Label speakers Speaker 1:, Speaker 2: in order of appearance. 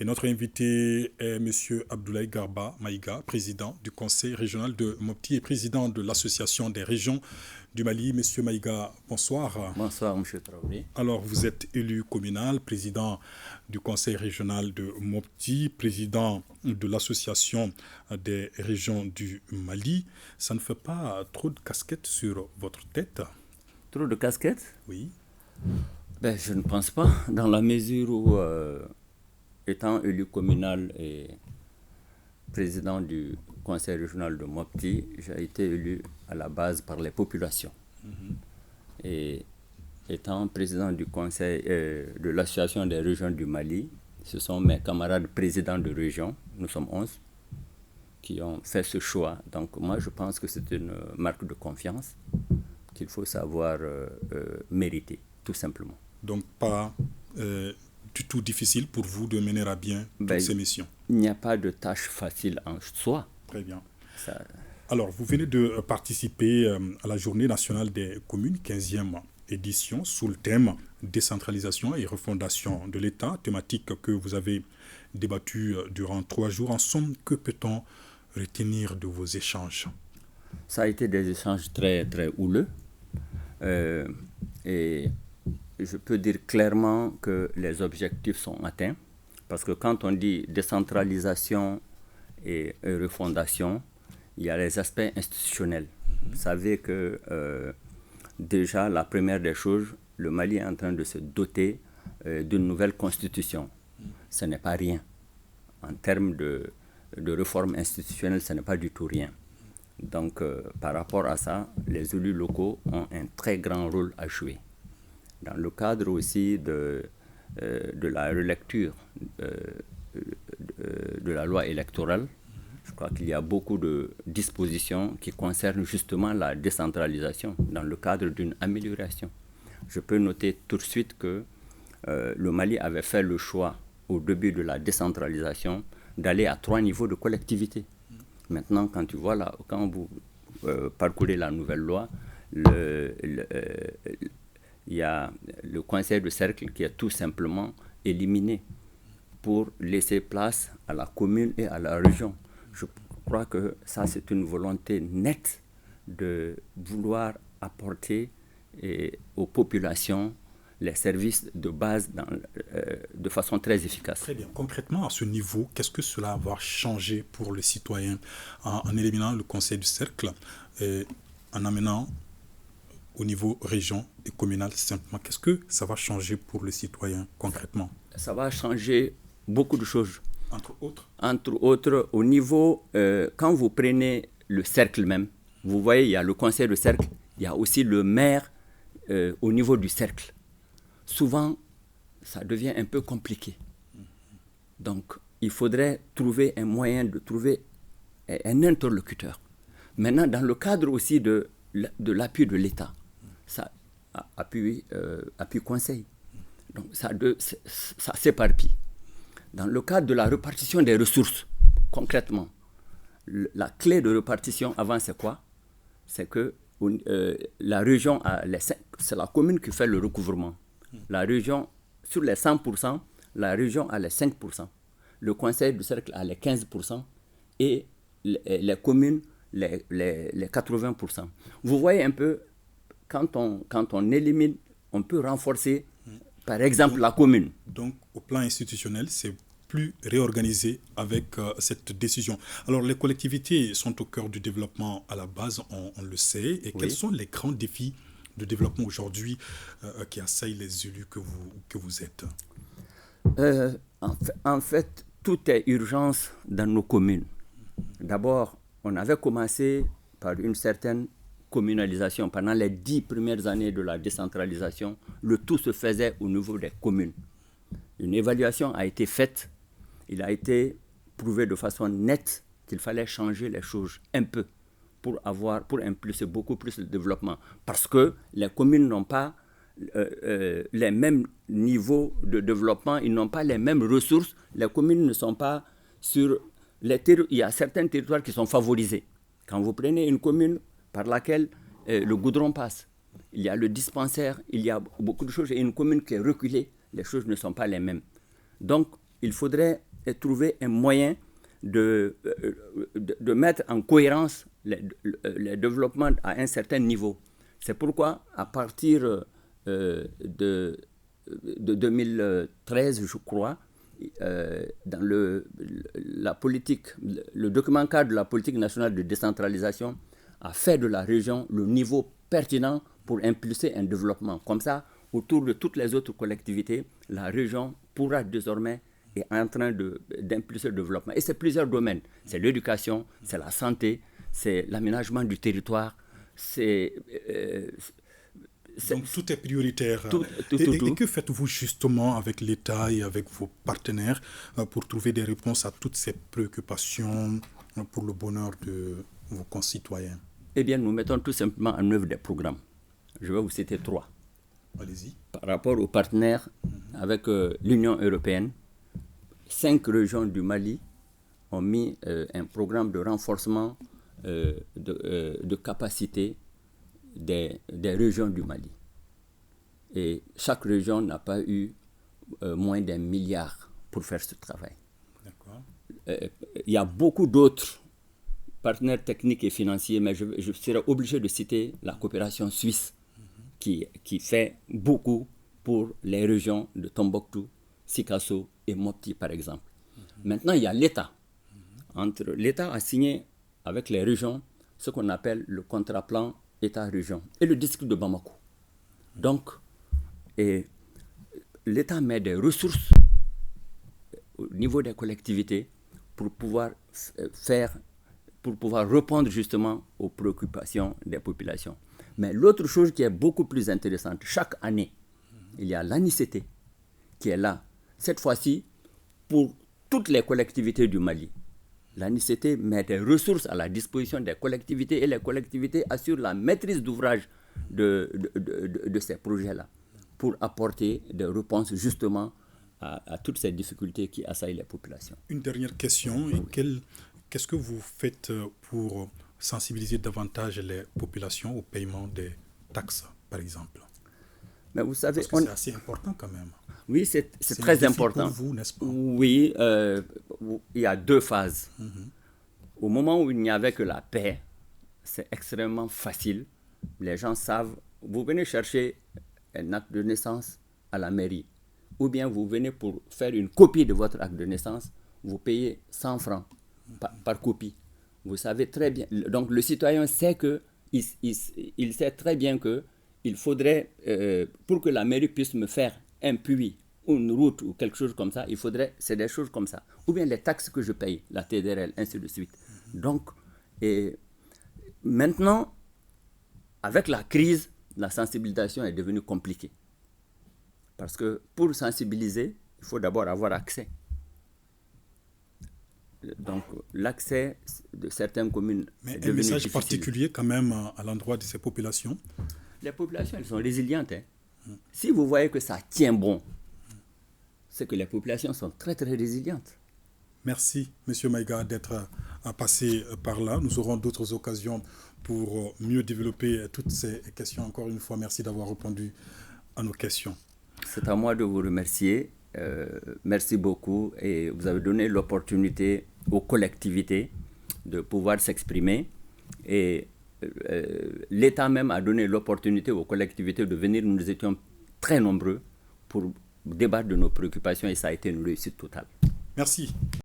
Speaker 1: Et notre invité est M. Abdoulaye Garba Maïga, président du conseil régional de Mopti et président de l'association des régions du Mali. M. Maïga, bonsoir.
Speaker 2: Bonsoir, M. Traoré.
Speaker 1: Alors, vous êtes élu communal, président du conseil régional de Mopti, président de l'association des régions du Mali. Ça ne fait pas trop de casquettes sur votre tête?
Speaker 2: Trop de casquettes?
Speaker 1: Oui.
Speaker 2: Je ne pense pas, dans la mesure où, étant élu communal et président du conseil régional de Mopti, j'ai été élu à la base par les populations. Et étant président du conseil de l'association des régions du Mali, ce sont mes camarades présidents de région, nous sommes 11, qui ont fait ce choix. Donc moi, je pense que c'est une marque de confiance qu'il faut savoir mériter, tout simplement.
Speaker 1: Donc pas du tout difficile pour vous de mener à bien toutes ces missions?
Speaker 2: Il n'y a pas de tâche facile en soi.
Speaker 1: Très bien. Alors, vous venez de participer à la Journée nationale des communes, 15e édition, sous le thème décentralisation et refondation de l'État, thématique que vous avez débattue durant 3 jours. En somme, que peut-on retenir de vos échanges?
Speaker 2: Ça a été des échanges très, très houleux. Et je peux dire clairement que les objectifs sont atteints. Parce que quand on dit décentralisation et refondation, il y a les aspects institutionnels. Vous savez que déjà, la première des choses, le Mali est en train de se doter d'une nouvelle constitution. Ce n'est pas rien. En termes de réforme institutionnelle, ce n'est pas du tout rien. Donc, par rapport à ça, les élus locaux ont un très grand rôle à jouer. Dans le cadre aussi de la relecture de la loi électorale, je crois qu'il y a beaucoup de dispositions qui concernent justement la décentralisation dans le cadre d'une amélioration. Je peux noter tout de suite que le Mali avait fait le choix au début de la décentralisation d'aller à 3 niveaux de collectivité. Maintenant, quand vous parcourez la nouvelle loi, il y a le conseil de cercle qui est tout simplement éliminé pour laisser place à la commune et à la région. Je crois que ça, c'est une volonté nette de vouloir apporter aux populations les services de base de façon très efficace.
Speaker 1: Très bien. Concrètement, à ce niveau, qu'est-ce que cela va changer pour les citoyens en éliminant le conseil du cercle et en amenant au niveau région et communal simplement? Qu'est-ce que ça va changer pour les citoyens concrètement?
Speaker 2: Ça va changer beaucoup de choses.
Speaker 1: Entre autres?
Speaker 2: Entre autres, au niveau, quand vous prenez le cercle même, vous voyez, il y a le conseil de cercle, il y a aussi le maire au niveau du cercle. Souvent, ça devient un peu compliqué. Donc, il faudrait trouver un moyen de trouver un interlocuteur. Maintenant, dans le cadre aussi de l'appui de l'État, ça appui conseil. Donc, ça s'éparpille. Dans le cadre de la répartition des ressources, concrètement, la clé de répartition avant, c'est quoi? C'est que la région, c'est la commune qui fait le recouvrement. La région, sur les 100%, la région a les 5%. Le conseil du cercle a les 15% et les communes, les 80%. Vous voyez un peu, quand on élimine, on peut renforcer, par exemple, la commune.
Speaker 1: Donc, au plan institutionnel, c'est plus réorganisé avec cette décision. Alors, les collectivités sont au cœur du développement à la base, on le sait. Et quels sont les grands défis de développement aujourd'hui qui assaillent les élus que vous êtes?
Speaker 2: En fait, tout est urgence dans nos communes. D'abord, on avait commencé par une certaine communalisation. Pendant les 10 premières années de la décentralisation, le tout se faisait au niveau des communes. Une évaluation a été faite. Il a été prouvé de façon nette qu'il fallait changer les choses un peu pour impulser beaucoup plus le développement. Parce que les communes n'ont pas les mêmes niveaux de développement, ils n'ont pas les mêmes ressources. Les communes ne sont pas sur les territoires. Il y a certains territoires qui sont favorisés. Quand vous prenez une commune par laquelle le goudron passe, il y a le dispensaire, il y a beaucoup de choses. Et une commune qui est reculée, les choses ne sont pas les mêmes. Donc, il faudrait et trouver un moyen de mettre en cohérence les développements à un certain niveau. C'est pourquoi, à partir de 2013, je crois, dans la politique, le document cadre de la politique nationale de décentralisation a fait de la région le niveau pertinent pour impulser un développement. Comme ça, autour de toutes les autres collectivités, la région pourra désormais est en train d'impulser le développement. Et c'est plusieurs domaines. C'est l'éducation, c'est la santé, c'est l'aménagement du territoire,
Speaker 1: donc tout est prioritaire.
Speaker 2: Tout.
Speaker 1: Et que faites-vous justement avec l'État et avec vos partenaires pour trouver des réponses à toutes ces préoccupations pour le bonheur de vos concitoyens?
Speaker 2: Eh bien, nous mettons tout simplement en œuvre des programmes. Je vais vous citer 3.
Speaker 1: Allez-y.
Speaker 2: Par rapport aux partenaires avec l'Union européenne, 5 régions du Mali ont mis un programme de renforcement de capacité des régions du Mali. Et chaque région n'a pas eu moins d'1 milliard pour faire ce travail.
Speaker 1: D'accord.
Speaker 2: Il y a beaucoup d'autres partenaires techniques et financiers, mais je serai obligé de citer la coopération suisse qui fait beaucoup pour les régions de Tombouctou, Sikasso et Mopti, par exemple. Maintenant, il y a l'État. L'État a signé avec les régions ce qu'on appelle le contrat-plan État-région et le district de Bamako. Donc, l'État met des ressources au niveau des collectivités pour pouvoir répondre justement aux préoccupations des populations. Mais l'autre chose qui est beaucoup plus intéressante, chaque année, il y a l'ANICT qui est là. Cette fois-ci, pour toutes les collectivités du Mali, l'ANICT met des ressources à la disposition des collectivités et les collectivités assurent la maîtrise d'ouvrage de ces projets-là pour apporter des réponses justement à toutes ces difficultés qui assaillent les populations.
Speaker 1: Une dernière question. Oui. Qu'est-ce que vous faites pour sensibiliser davantage les populations au paiement des taxes, par exemple?
Speaker 2: Mais vous savez,
Speaker 1: c'est assez important quand même.
Speaker 2: Oui, c'est très important.
Speaker 1: Pour vous, n'est-ce pas?
Speaker 2: Oui, il y a 2 phases. Au moment où il n'y avait que la paix, c'est extrêmement facile. Les gens savent, vous venez chercher un acte de naissance à la mairie, ou bien vous venez pour faire une copie de votre acte de naissance, vous payez 100 francs par copie. Vous savez très bien. Donc le citoyen sait il sait très bien que il faudrait, pour que la mairie puisse me faire un puits, une route ou quelque chose comme ça, c'est des choses comme ça. Ou bien les taxes que je paye, la TDRL, ainsi de suite. Donc, maintenant, avec la crise, la sensibilisation est devenue compliquée. Parce que pour sensibiliser, il faut d'abord avoir accès. Donc, l'accès de certaines communes
Speaker 1: est devenu difficile. Mais
Speaker 2: un
Speaker 1: message particulier quand même à l'endroit de ces populations?
Speaker 2: Les populations, elles sont résilientes. Si vous voyez que ça tient bon, c'est que les populations sont très, très résilientes.
Speaker 1: Merci, M. Maïga, d'être passé par là. Nous aurons d'autres occasions pour mieux développer toutes ces questions. Encore une fois, merci d'avoir répondu à nos questions.
Speaker 2: C'est à moi de vous remercier. Merci beaucoup. Et vous avez donné l'opportunité aux collectivités de pouvoir s'exprimer. Et l'État même a donné l'opportunité aux collectivités de venir. Nous étions très nombreux pour débattre de nos préoccupations et ça a été une réussite totale.
Speaker 1: Merci.